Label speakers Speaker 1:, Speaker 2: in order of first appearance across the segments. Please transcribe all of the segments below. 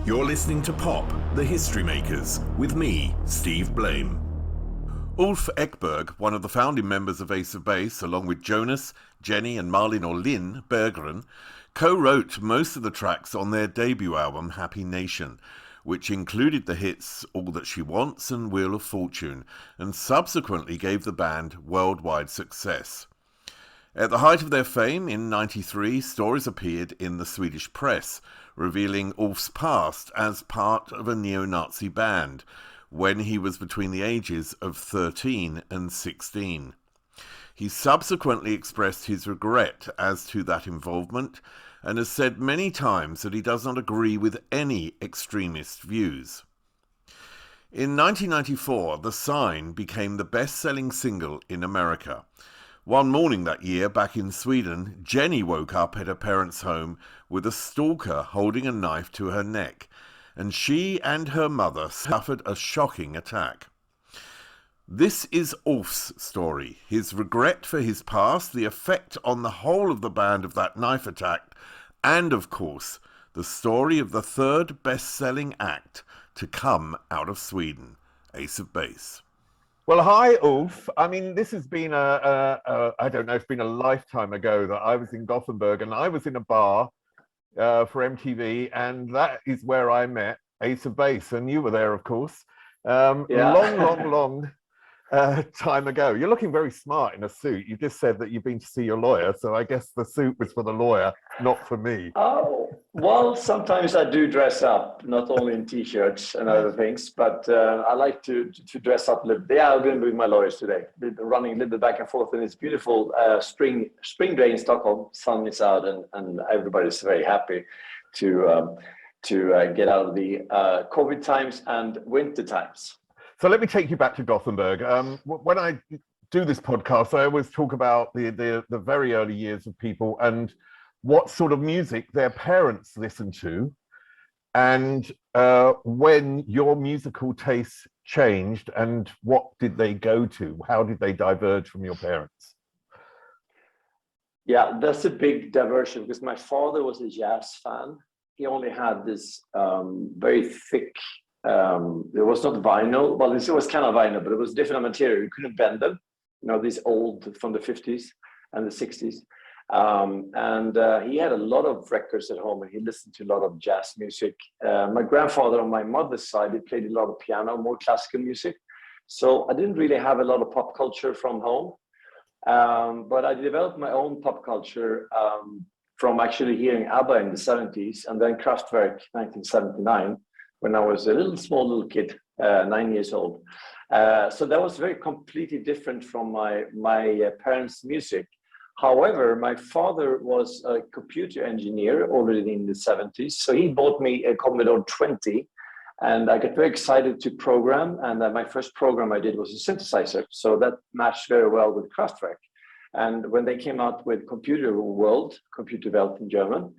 Speaker 1: You're listening to Pop, the History Makers, with me, Steve Blame. Ulf Ekberg, one of the founding members of Ace of Base, along with Jonas, Jenny and Malin or Linn Berggren, co-wrote most of the tracks on their debut album, Happy Nation, which included the hits All That She Wants and Wheel of Fortune, and subsequently gave the band worldwide success. At the height of their fame, in '93, stories appeared in the Swedish press, revealing Ulf's past as part of a neo-Nazi band, when he was between the ages of 13 and 16. He subsequently expressed his regret as to that involvement, and has said many times that he does not agree with any extremist views. In 1994, The Sign became the best-selling single in America. One morning that year, back in Sweden, Jenny woke up at her parents' home with a stalker holding a knife to her neck, and she and her mother suffered a shocking attack. This is Ulf's story, his regret for his past, the effect on the whole of the band of that knife attack, and, of course, the story of the third best-selling act to come out of Sweden, Ace of Base.
Speaker 2: Well, hi, Ulf. I mean, this has been I don't know, it's been a lifetime ago that I was in Gothenburg and I was in a bar for MTV, and that is where I met Ace of Base, and you were there, of course. Long time ago. You're looking very smart in a suit. You just said that you've been to see your lawyer, so I guess the suit was for the lawyer, not for me.
Speaker 3: Oh, well, sometimes I do dress up, not only in t-shirts and other things, but I like to dress up a little bit. Yeah, I've been with my lawyers today, running a little bit back and forth, and it's beautiful spring day in Stockholm. Sun is out, and everybody's very happy to get out of the COVID times and winter times.
Speaker 2: So let me take you back to Gothenburg. When I do this podcast, I always talk about the very early years of people and what sort of music their parents listened to, and when your musical tastes changed, and what did they go to? How did they diverge from your parents?
Speaker 3: Yeah, that's a big diversion, because my father was a jazz fan. He only had this very thick, it was not vinyl, well, it was kind of vinyl, but it was different material. You couldn't bend them, these old from the 50s and the 60s. He had a lot of records at home, and he listened to a lot of jazz music. My grandfather on my mother's side, he played a lot of piano, more classical music. So I didn't really have a lot of pop culture from home. But I developed my own pop culture from actually hearing ABBA in the 70s, and then Kraftwerk 1979, when I was a small little kid, 9 years old. So that was very completely different from my parents' music. However, my father was a computer engineer already in the 70s. So he bought me a Commodore 20, and I got very excited to program. And my first program I did was a synthesizer. So that matched very well with Kraftwerk. And when they came out with Computer Welt in German,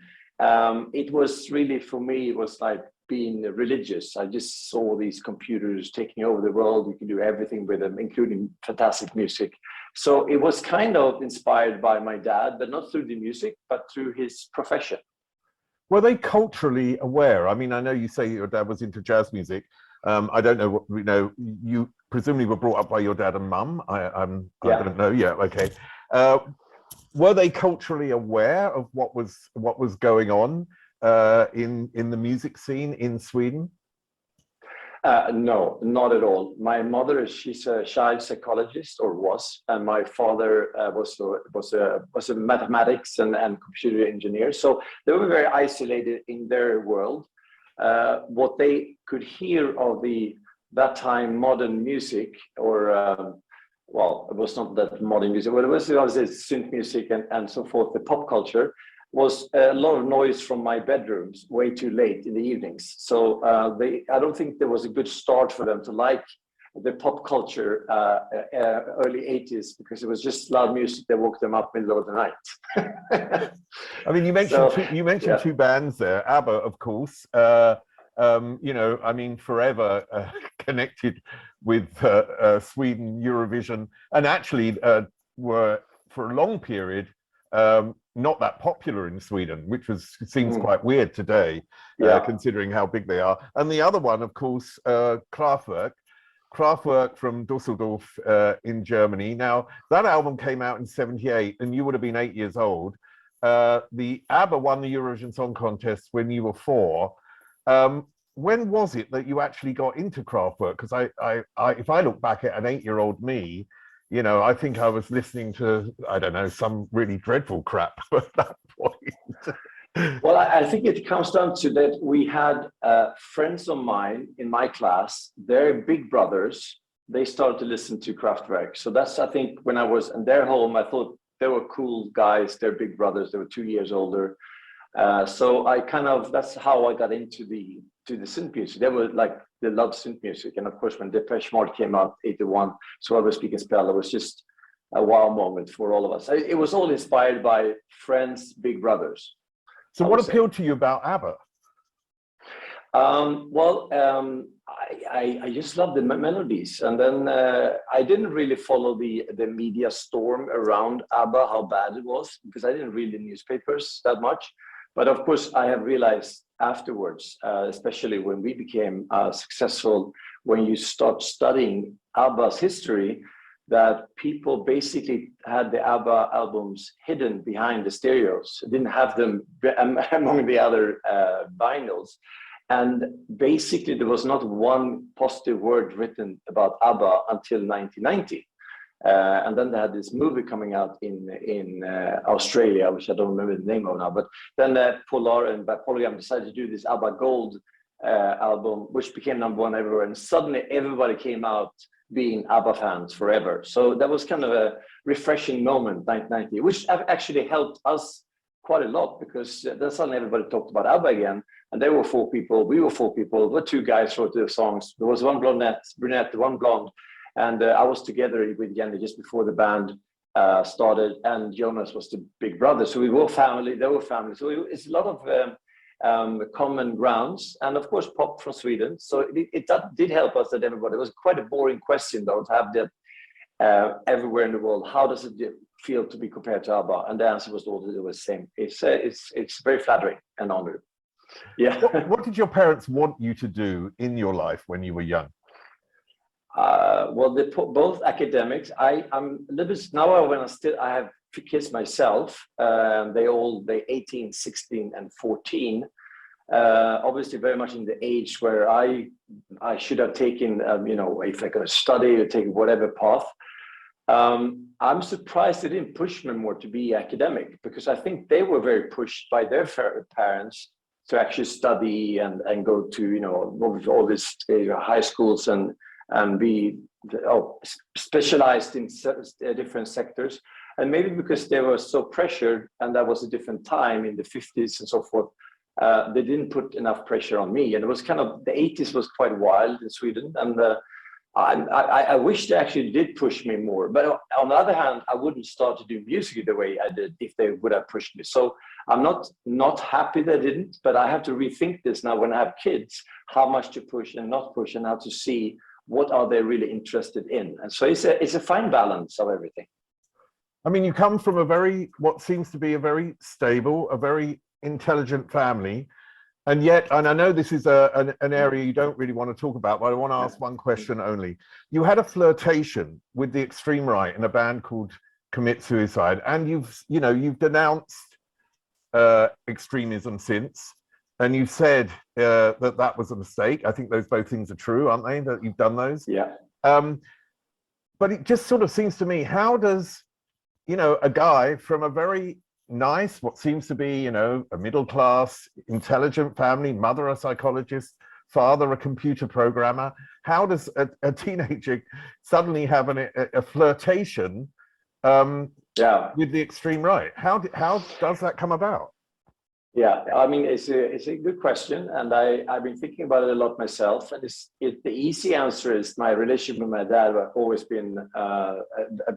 Speaker 3: it was really, for me, it was like being religious. I just saw these computers taking over the world. You can do everything with them, including fantastic music. So it was kind of inspired by my dad, but not through the music, but through his profession.
Speaker 2: Were they culturally aware? I mean, I know you say your dad was into jazz music. I don't know what, you presumably were brought up by your dad and mum. I don't know. Yeah, okay. Were they culturally aware of what was going on in the music scene in Sweden?
Speaker 3: No, not at all. My mother, she's a child psychologist, or was, and my father was a mathematics and computer engineer. So they were very isolated in their world. What they could hear of that time modern music, or well, it was not that modern music, but it was synth music and so forth. The pop culture was a lot of noise from my bedrooms way too late in the evenings. So I don't think there was a good start for them to like the pop culture early 80s, because it was just loud music that woke them up in the middle of the night.
Speaker 2: I mean, you mentioned two bands there. ABBA, of course, I mean, forever connected with Sweden, Eurovision, and actually were, for a long period, not that popular in Sweden, which seems quite weird today, considering how big they are. And the other one, of course, Kraftwerk from Dusseldorf in Germany. Now, that album came out in '78, and you would have been 8 years old. The ABBA won the Eurovision Song Contest when you were 4. When was it that you actually got into Kraftwerk? Because if I look back at an 8-year-old me, you know, I think I was listening to, I don't know, some really dreadful crap at that point.
Speaker 3: Well, I think it comes down to that we had friends of mine in my class, their big brothers, they started to listen to Kraftwerk. So that's, I think, when I was in their home, I thought they were cool guys, they're big brothers, they were 2 years older. So I kind of, that's how I got into the synth music. They were like, they loved synth music. And of course, when Depeche Mode came out, '81, So I Was Speaking Spell, it was just a wow moment for all of us. It was all inspired by friends, big brothers.
Speaker 2: So what appealed to you about ABBA?
Speaker 3: I just love the melodies, and then I didn't really follow the media storm around ABBA, how bad it was, because I didn't read the newspapers that much. But of course, I have realized afterwards, especially when we became successful, when you start studying ABBA's history, that people basically had the ABBA albums hidden behind the stereos, didn't have them among the other vinyls. And basically, there was not one positive word written about ABBA until 1990. And then they had this movie coming out in Australia, which I don't remember the name of now. But then Polar and Polygram decided to do this ABBA Gold album, which became #1 everywhere. And suddenly everybody came out being ABBA fans forever. So that was kind of a refreshing moment, 1990, which actually helped us quite a lot, because then suddenly everybody talked about ABBA again. And there were 4 people, we were 4 people, the 2 guys wrote the songs. There was one brunette, one blonde. And I was together with Jenny just before the band started, and Jonas was the big brother. So we were family, they were family. So it's a lot of common grounds, and of course pop from Sweden. So it did help us that everybody, it was quite a boring question though, to have that everywhere in the world. How does it feel to be compared to ABBA? And the answer was always the same. It's very flattering and honored. Yeah.
Speaker 2: What did your parents want you to do in your life when you were young?
Speaker 3: Well, they put both academics. I'm a little bit now when I have 2 kids myself. They 18, 16, and 14. Obviously, very much in the age where I should have taken, if I could study or take whatever path. I'm surprised they didn't push me more to be academic, because I think they were very pushed by their parents to actually study and go to all these high schools and be specialized in different sectors. And maybe because they were so pressured, and that was a different time in the 50s and so forth, they didn't put enough pressure on me. And it was kind of, the 80s was quite wild in Sweden. And I wish they actually did push me more. But on the other hand, I wouldn't start to do music the way I did if they would have pushed me. So I'm not happy they didn't, but I have to rethink this now when I have kids, how much to push and not push, and how to see what are they really interested in. And so it's a fine balance of everything.
Speaker 2: I mean, you come from what seems to be a very stable, a very intelligent family. And yet, and I know this is an area you don't really want to talk about, but I want to ask one question only. You had a flirtation with the extreme right in a band called Commit Suicide, and you've denounced extremism since, and you said that was a mistake. I think those both things are true, aren't they? That you've done those.
Speaker 3: Yeah.
Speaker 2: But it just sort of seems to me, how does a guy from a very nice, what seems to be, a middle-class, intelligent family, mother a psychologist, father a computer programmer, how does a teenager suddenly have a flirtation with the extreme right? How does that come about?
Speaker 3: Yeah, I mean, it's a good question, and I've been thinking about it a lot myself. And the easy answer is my relationship with my dad have always been a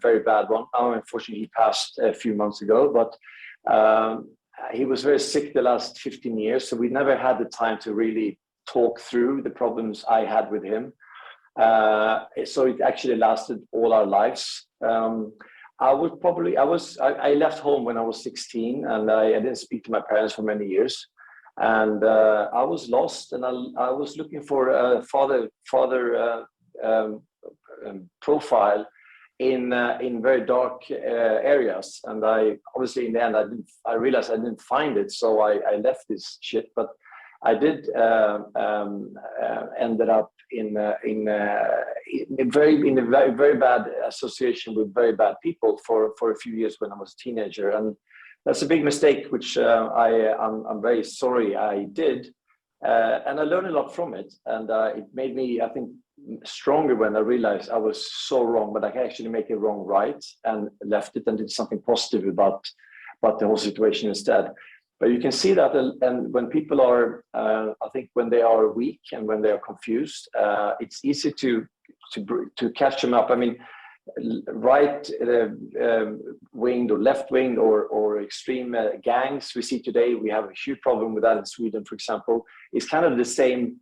Speaker 3: very bad one. Now, unfortunately, he passed a few months ago, but he was very sick the last 15 years, so we never had the time to really talk through the problems I had with him. So it actually lasted all our lives. I left home when I was 16, and I didn't speak to my parents for many years. And I was lost, and I was looking for a father profile in very dark areas. And I obviously in the end I realized I didn't find it, so I left this shit. But I did ended up in a very bad association with very bad people for a few years when I was a teenager, and that's a big mistake, which I'm very sorry I did, and I learned a lot from it, and it made me, I think, stronger when I realized I was so wrong, but I can actually make it wrong right, and left it and did something positive about the whole situation instead. But you can see that, and when people are, I think, when they are weak and when they are confused, it's easy to catch them up. I mean, right winged or left winged or extreme gangs we see today. We have a huge problem with that in Sweden, for example. It's kind of the same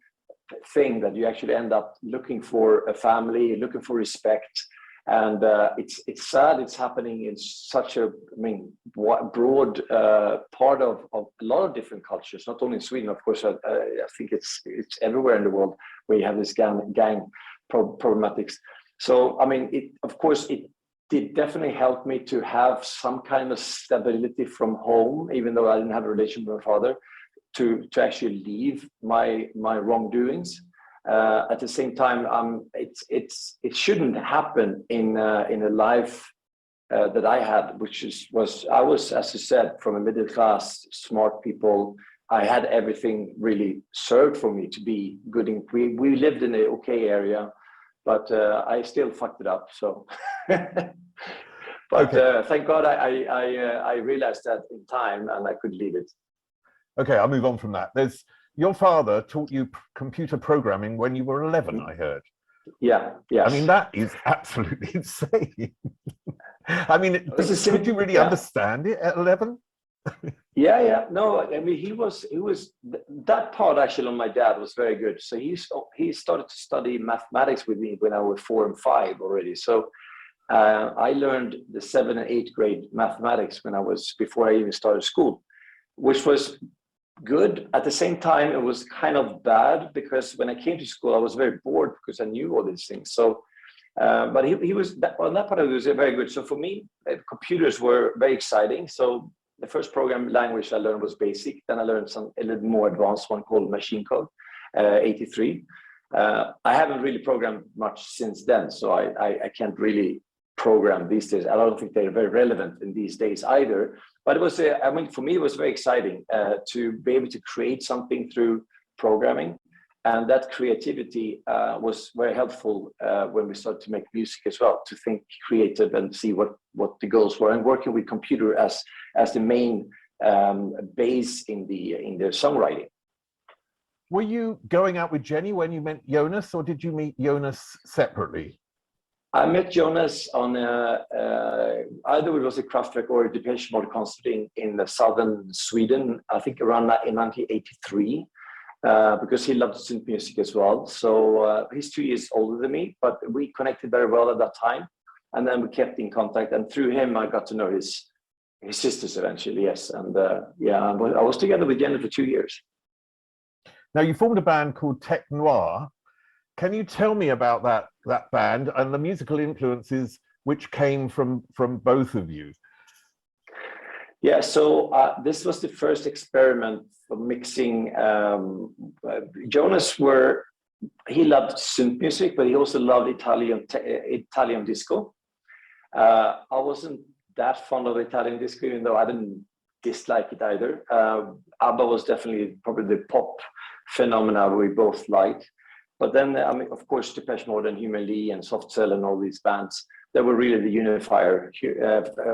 Speaker 3: thing, that you actually end up looking for a family, looking for respect. And it's sad it's happening in such a broad part of a lot of different cultures, not only in Sweden, of course. I think it's everywhere in the world where you have this gang problematics. So, I mean, it did definitely help me to have some kind of stability from home, even though I didn't have a relationship with my father, to actually leave my wrongdoings. At the same time, it shouldn't happen in a life that I had, which I was, as you said, from a middle class, smart people. I had everything really served for me to be good. We lived in an okay area, but I still fucked it up. So, but okay. Thank God I realized that in time, and I could leave it.
Speaker 2: Okay, I'll move on from that. Your father taught you computer programming when you were 11, I heard.
Speaker 3: Yeah, yes.
Speaker 2: I mean, that is absolutely insane. I mean, could you really understand it at 11?
Speaker 3: Yeah. No, I mean, he was that part actually on my dad was very good. So he started to study mathematics with me when I was 4 and 5 already. So I learned the 7th and 8th grade mathematics before I even started school, which was good. At the same time, it was kind of bad, because when I came to school, I was very bored because I knew all these things. So, but he was on that part of it was very good. So for me, computers were very exciting. So the first programming language I learned was BASIC. Then I learned a little more advanced one called machine code, 83. I haven't really programmed much since then, so I can't really program these days. I don't think they're very relevant in these days either. But it was, for me, it was very exciting to be able to create something through programming. And that creativity was very helpful when we started to make music as well, to think creative and see what the goals were, and working with computer as the main base in the songwriting.
Speaker 2: Were you going out with Jenny when you met Jonas, or did you meet Jonas separately?
Speaker 3: I met Jonas on either it was a Kraftwerk or a Depeche Mode concert in southern Sweden, I think around in 1983, because he loved synth music as well. So he's 2 years older than me, but we connected very well at that time. And then we kept in contact, and through him, I got to know his sisters eventually, yes. And I was together with Jenny for 2 years.
Speaker 2: Now, you formed a band called Tech Noir. Can you tell me about that band and the musical influences which came from both of you?
Speaker 3: Yeah, so this was the first experiment for mixing. Jonas he loved synth music, but he also loved Italian disco. I wasn't that fond of Italian disco, even though I didn't dislike it either. ABBA was definitely probably the pop phenomena we both liked. But then, I mean, of course, Depeche Mode and Human League and Soft Cell and all these bands, they were really the unifier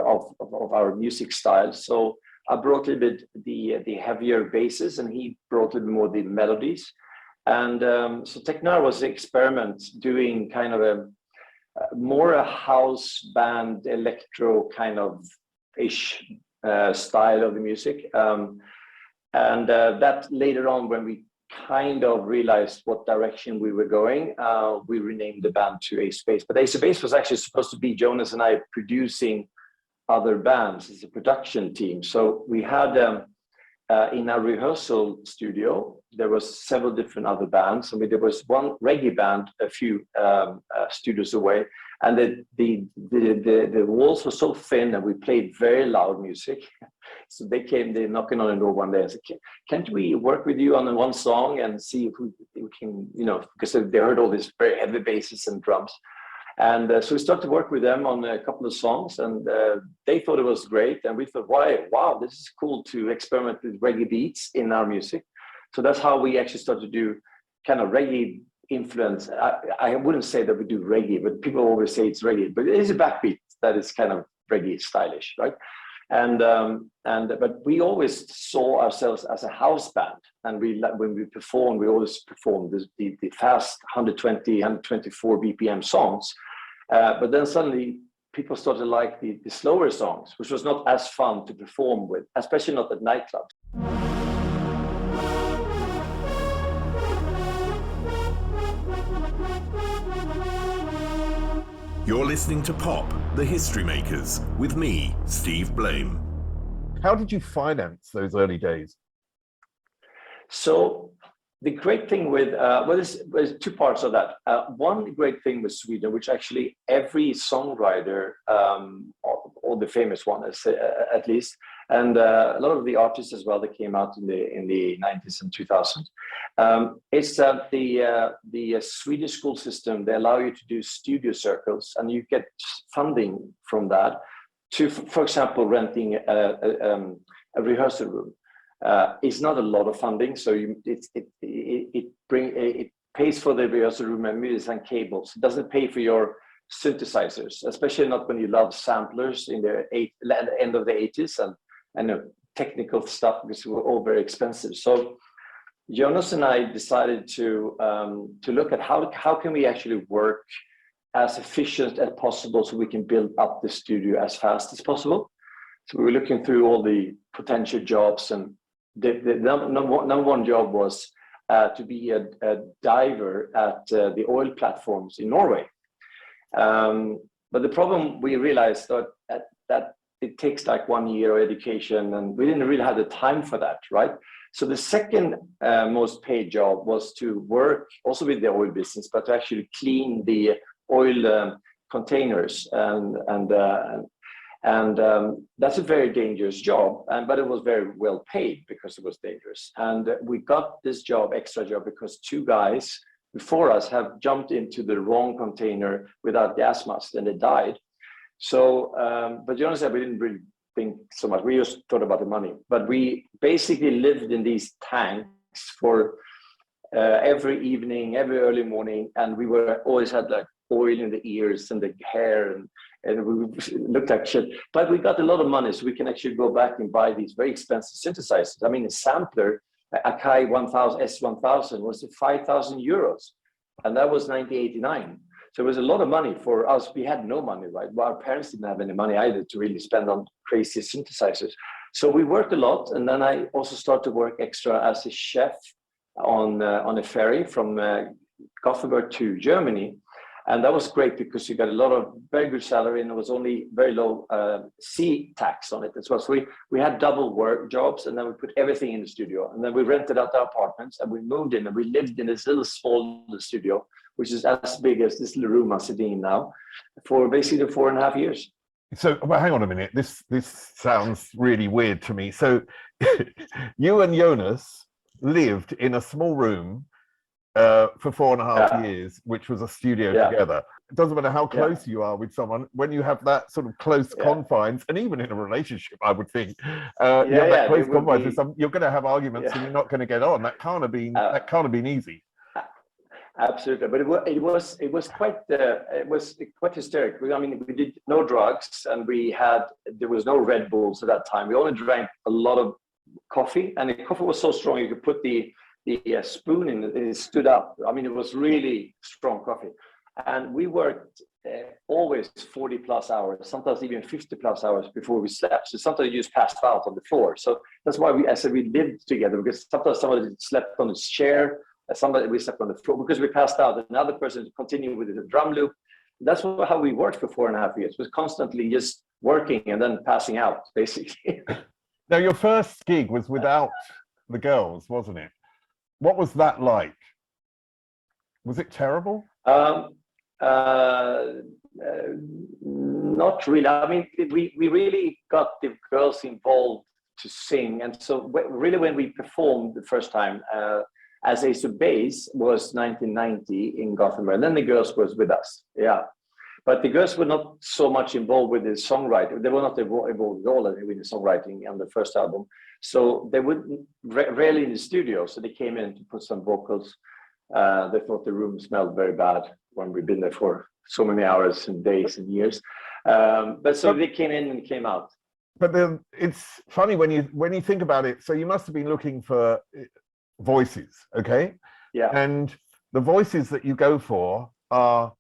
Speaker 3: of our music style. So I brought a little bit the heavier basses, and he brought a little more the melodies. And so Tech Noir was an experiment, doing kind of a house band, electro kind of ish style of the music. And that later on, when we kind of realized what direction we were going, we renamed the band to Ace of Base. But Ace of Base was actually supposed to be Jonas and I producing other bands as a production team. So we had in our rehearsal studio, there was several different other bands. I mean, there was one reggae band a few studios away, and the walls were so thin, and we played very loud music. So they knocking on the door one day and said, "Can't we work with you on one song and see if we can, because they heard all these very heavy basses and drums." And so we started to work with them on a couple of songs, and they thought it was great. And we thought, wow, this is cool to experiment with reggae beats in our music. So that's how we actually started to do kind of reggae influence. I wouldn't say that we do reggae, but people always say it's reggae, but it is a backbeat that is kind of reggae stylish, right? But we always saw ourselves as a house band, and when we performed, we always performed the fast 120, 124 BPM songs. But then suddenly people started to like the slower songs, which was not as fun to perform with, especially not at nightclubs.
Speaker 1: You're listening to Pop, the History Makers, with me, Steve Blame.
Speaker 2: How did you finance those early days?
Speaker 3: So the great thing with, there's two parts of that. One great thing with Sweden, which actually every songwriter, or the famous one at least, and a lot of the artists as well that came out in the 90s and 2000s, is that the Swedish school system, they allow you to do studio circles, and you get funding from that to, for example, renting a rehearsal room. It's not a lot of funding, so it pays for the rehearsal room and music and cables. It doesn't pay for your synthesizers, especially not when you love samplers in the end of the 80s and technical stuff, because we were all very expensive. So Jonas and I decided to look at how can we actually work as efficient as possible so we can build up the studio as fast as possible. So we were looking through all the potential jobs, and the number one job was to be a diver at the oil platforms in Norway. But the problem, we realized that it takes like 1 year of education, and we didn't really have the time for that, right? So the second most paid job was to work also with the oil business, but to actually clean the oil containers, and that's a very dangerous job, but it was very well paid because it was dangerous. And we got this extra job, because two guys before us have jumped into the wrong container without gas mask, and they died. So, but Jonas said we didn't really think so much. We just thought about the money, but we basically lived in these tanks for every evening, every early morning, and we always had like oil in the ears and the hair, and we looked like shit. But we got a lot of money, so we can actually go back and buy these very expensive synthesizers. I mean, a sampler, Akai 1000 S1000 was 5,000 euros, and that was 1989. So it was a lot of money for us. We had no money, right? Well, our parents didn't have any money either to really spend on crazy synthesizers. So we worked a lot, and then I also started to work extra as a chef on a ferry from Gothenburg to Germany. And that was great because you got a lot of very good salary, and it was only very low sea tax on it as well. So we had double work jobs, and then we put everything in the studio. And then we rented out our apartments, and we moved in, and we lived in this little small studio, which is as big as this little room I'm sitting in now, for basically 4.5 years.
Speaker 2: So, well, hang on a minute. This sounds really weird to me. So you and Jonas lived in a small room for 4.5 years, which was a studio together. It doesn't matter how close you are with someone, when you have that sort of close confines, and even in a relationship, I would think, you have that close confines with someone, you're going to have arguments and you're not going to get on. That can't have been easy.
Speaker 3: Absolutely, but it was quite hysterical. I mean, we did no drugs, and there was no Red Bulls at that time. We only drank a lot of coffee, and the coffee was so strong you could put the spoon in it, and it stood up. I mean, it was really strong coffee. And we worked always 40 plus hours, sometimes even 50 plus hours before we slept. So sometimes you just passed out on the floor. So that's why I said we lived together, because sometimes somebody slept on his chair, somebody we slept on the floor because we passed out. Another person continued with the drum loop. That's how we worked for 4.5 years. It was constantly just working and then passing out, basically.
Speaker 2: Now, your first gig was without the girls, wasn't it? What was that like? Was it terrible?
Speaker 3: Not really. I mean, we really got the girls involved to sing. And so really when we performed the first time as Ace of Base was 1990 in Gothenburg. And then the girls was with us. Yeah. But the girls were not so much involved with the songwriting. They were not involved at all with the songwriting on the first album. So they would rarely in the studio. So they came in to put some vocals. They thought the room smelled very bad when we've been there for so many hours and days and years. But they came in and came out.
Speaker 2: But then it's funny when you think about it. So you must have been looking for voices, okay?
Speaker 3: Yeah.
Speaker 2: And the voices that you go for are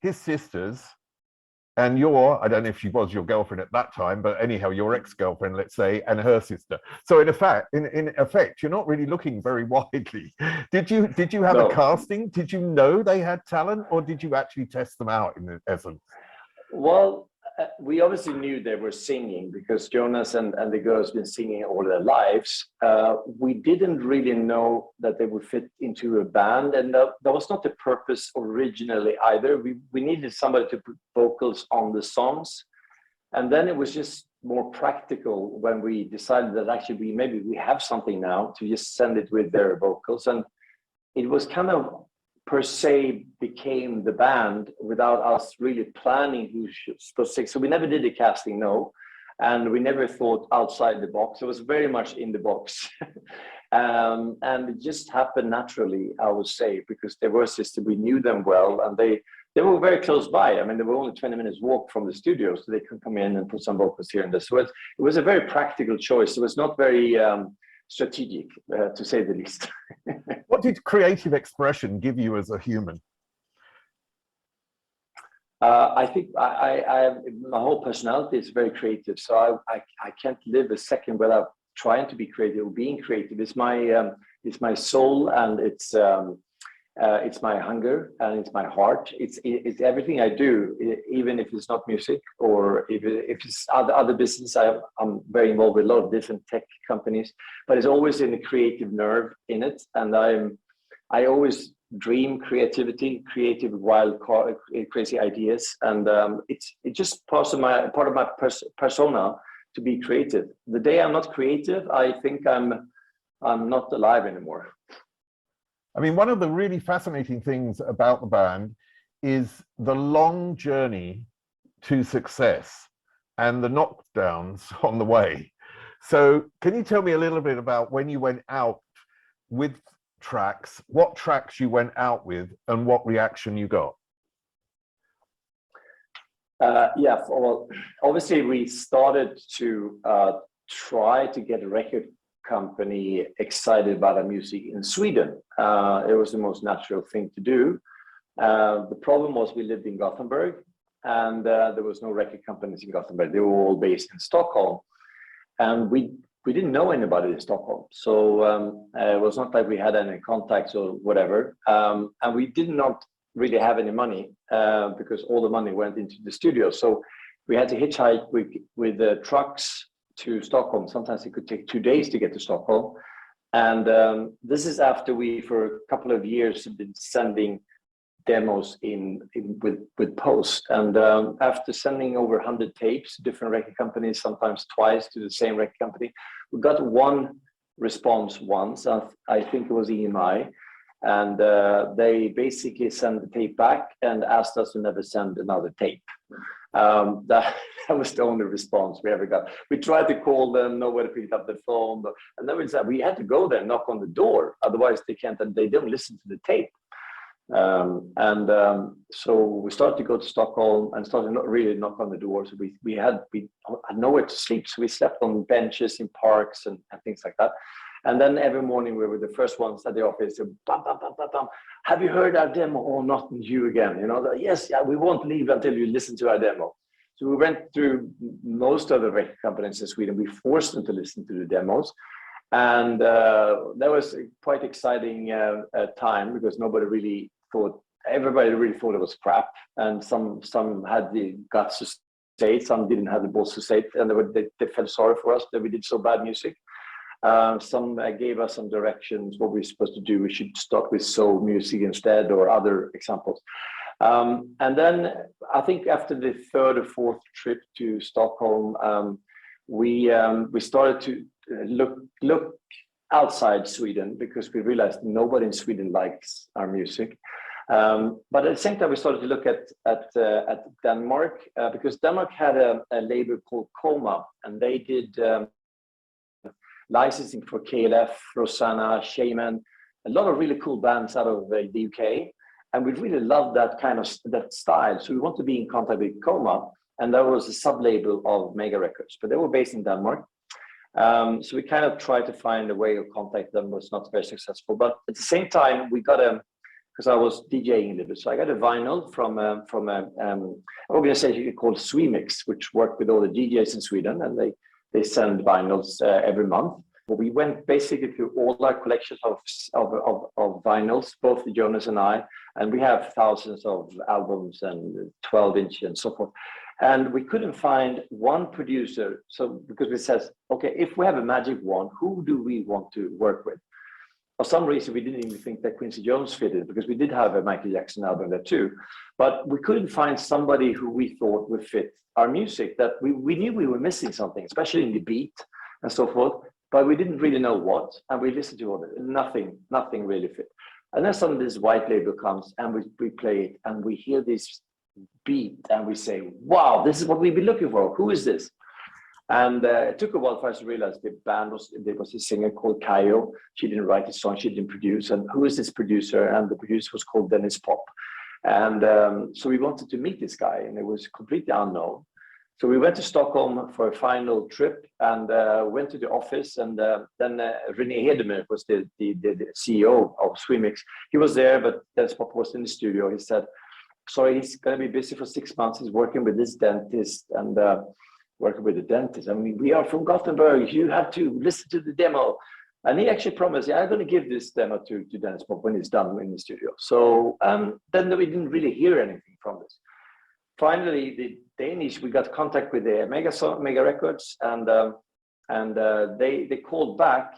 Speaker 2: his sisters and I don't know if she was your girlfriend at that time, but anyhow, your ex-girlfriend, let's say, and her sister. So in effect, you're not really looking very widely. Did you have a casting? Did you know they had talent, or did you actually test them out in essence?
Speaker 3: Well, we obviously knew they were singing because Jonas and the girls have been singing all their lives. We didn't really know that they would fit into a band, and that was not the purpose originally either. We needed somebody to put vocals on the songs, and then it was just more practical when we decided that actually maybe we have something now to just send it with their vocals, and it was kind of per se became the band without us really planning who should sing. So we never did the casting, no. And we never thought outside the box. It was very much in the box. And it just happened naturally, I would say, because they were sisters, we knew them well, and they were very close by. I mean, they were only 20 minutes walk from the studio, so they could come in and put some vocals here and there. So it was a very practical choice. It was not very strategic, to say the least.
Speaker 2: What did creative expression give you as a human?
Speaker 3: I think my whole personality is very creative, so I can't live a second without trying to be creative or being creative. It's my soul, and it's my hunger, and it's my heart. It's everything I do, even if it's not music or if it's other business. I'm very involved with a lot of different tech companies, but it's always in the creative nerve in it. And I always dream creativity, creative, wild, crazy ideas, and it's just part of my persona to be creative. The day I'm not creative, I think I'm not alive anymore.
Speaker 2: I mean, one of the really fascinating things about the band is the long journey to success and the knockdowns on the way. So can you tell me a little bit about when you went out with tracks, what tracks you went out with, and what reaction you got?
Speaker 3: Yeah, well, obviously we started to try to get a record company excited about our music in Sweden. It was the most natural thing to do. The problem was we lived in Gothenburg, and there was no record companies in Gothenburg. They were all based in Stockholm, and we didn't know anybody in Stockholm. So it was not like we had any contacts or whatever, and we did not really have any money because all the money went into the studio. So we had to hitchhike with the trucks to Stockholm. Sometimes it could take 2 days to get to Stockholm. And this is after we, for a couple of years, have been sending demos with post. And after sending over 100 tapes to different record companies, sometimes twice to the same record company, we got one response once. I think it was EMI. And they basically sent the tape back and asked us to never send another tape. That was the only response we ever got. We tried to call them, nobody picked up the phone, and then we had to go there, knock on the door, otherwise they don't listen to the tape. So we started to go to Stockholm and started not really knock on the doors. We had nowhere to sleep, so we slept on benches in parks and things like that. And then every morning we were the first ones at the office to bam, bam, bam, bam, bam. Have you heard our demo or not? You again, yes, yeah, we won't leave until you listen to our demo. So we went through most of the record companies in Sweden. We forced them to listen to the demos. And that was a quite exciting time because everybody really thought it was crap. And some had the guts to say it, some didn't have the balls to say it, and they felt sorry for us that we did so bad music. Some gave us some directions, what we're supposed to do. We should start with soul music instead, or other examples. And then I think after the third or fourth trip to Stockholm, we started to look outside Sweden because we realized nobody in Sweden likes our music. But at the same time, we started to look at Denmark because Denmark had a label called Coma, and they did licensing for KLF, Rosanna, Shaman, a lot of really cool bands out of the UK. And we really loved that style. So we want to be in contact with Coma, and that was a sub-label of Mega Records, but they were based in Denmark. So we kind of tried to find a way of contact them. Was not very successful, but at the same time, we got because I was DJing a little bit, so I got a vinyl from an organization called Swemix, which worked with all the DJs in Sweden, and they send vinyls every month. But we went basically through all our collections of vinyls, both Jonas and I, and we have thousands of albums and 12-inch and so forth. And we couldn't find one producer. So because we said, okay, if we have a magic wand, who do we want to work with? For some reason, we didn't even think that Quincy Jones fitted, because we did have a Michael Jackson album there too. But we couldn't find somebody who we thought would fit our music, that we knew we were missing something, especially in the beat and so forth, but we didn't really know what. And we listened to all of it, nothing really fit. And then suddenly this white label comes and we play it, and we hear this beat and we say, wow, this is what we've been looking for. Who is this? And it took a while for us to realize there was a singer called Kayo. She didn't write the song, she didn't produce. And who is this producer? And the producer was called Dennis Pop. And so we wanted to meet this guy, and it was completely unknown. So we went to Stockholm for a final trip, and went to the office. And then René Hedemir was the CEO of Swemix. He was there, but Dennis Pop was in the studio. He said, sorry, he's going to be busy for 6 months. He's working with this dentist and working with the dentist. I mean, we are from Gothenburg. You have to listen to the demo. And he actually promised, yeah, I'm going to give this demo to Dennis Pop when he's done in the studio. So then we didn't really hear anything from this. Finally, the Danish, we got contact with the Mega Records, and they called back.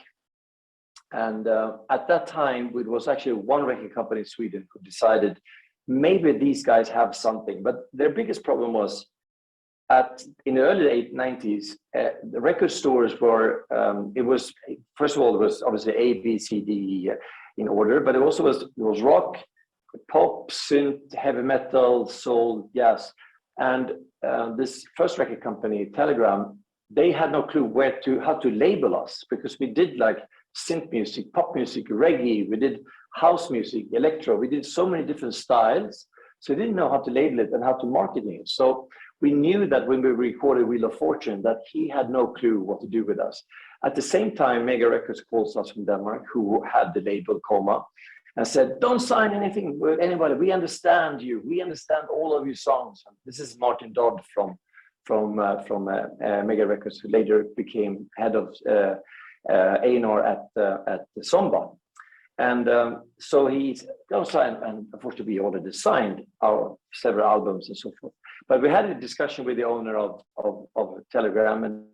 Speaker 3: And at that time, it was actually one record company in Sweden who decided maybe these guys have something. But their biggest problem was in the early 90s, the record stores were, first of all, it was obviously A, B, C, D, E in order, but it was rock, pop, synth, heavy metal, soul, jazz. And this first record company, Telegram, they had no clue how to label us, because we did like synth music, pop music, reggae, we did house music, electro, we did so many different styles. So we didn't know how to label it and how to market it. So we knew that when we recorded Wheel of Fortune, that he had no clue what to do with us. At the same time, Mega Records calls us from Denmark, who had the label Coma, and said, don't sign anything with anybody. We understand you. We understand all of your songs. And this is Martin Dodd from Mega Records, who later became head of A&R at Somba. And so he's don't sign, and unfortunately we already signed our several albums and so forth. But we had a discussion with the owner of Telegram and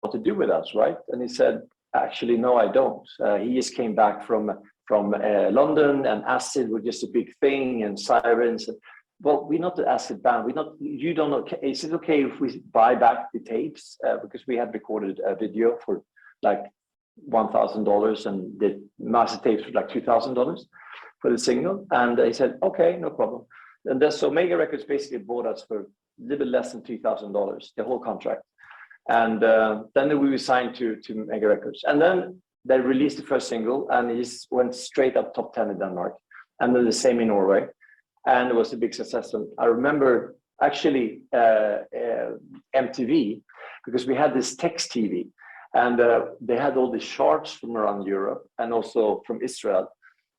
Speaker 3: what to do with us, right? And he said, actually, no, I don't. He just came back from London, and acid was just a big thing, and sirens. Well, we're not the acid band. You don't know. Is it okay if we buy back the tapes? Because we had recorded a video for like $1,000, and the master tapes were like $2,000 for the single. And he said, okay, no problem. And then, so Mega Records basically bought us for a little bit less than $2,000, the whole contract. And then we were signed to Mega Records. And then they released the first single, and it just went straight up top 10 in Denmark. And then the same in Norway. And it was a big success. And I remember actually MTV, because we had this text TV. And they had all the charts from around Europe and also from Israel.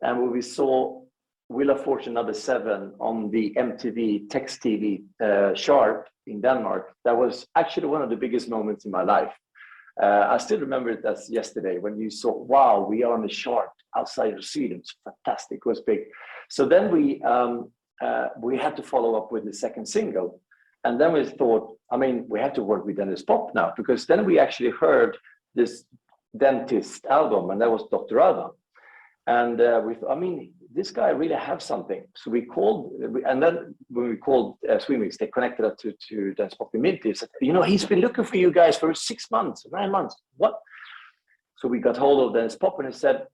Speaker 3: And when we saw Wheel of Fortune #7 on the MTV Text TV chart in Denmark, that was actually one of the biggest moments in my life. I still remember it as yesterday when you saw, wow, we are on the chart outside of Sweden. It's fantastic. It was big. So then we had to follow up with the second single. And then we thought, I mean, we have to work with Dennis Pop now, because then we actually heard this Dentist album, and that was Dr. Alban. And we thought, I mean, this guy really has something. So we called, and then when we called Swimweeks, they connected us to Dennis Pop immediately. Said, you know, he's been looking for you guys for 6 months, 9 months. What? So we got hold of Dennis Pop, and he said,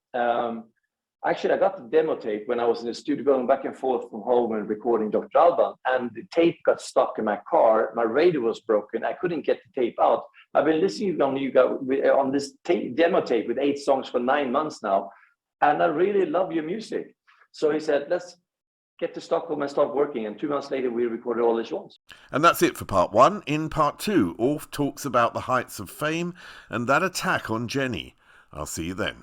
Speaker 3: actually, I got the demo tape when I was in the studio going back and forth from home and recording Dr. Alban, and the tape got stuck in my car. My radio was broken. I couldn't get the tape out. I've been listening on this demo tape with 8 songs for 9 months now, and I really love your music. So he said, let's get to Stockholm and start working. And 2 months later, we recorded all the songs.
Speaker 1: And that's it for part 1. In part 2, Ulf talks about the heights of fame and that attack on Jenny. I'll see you then.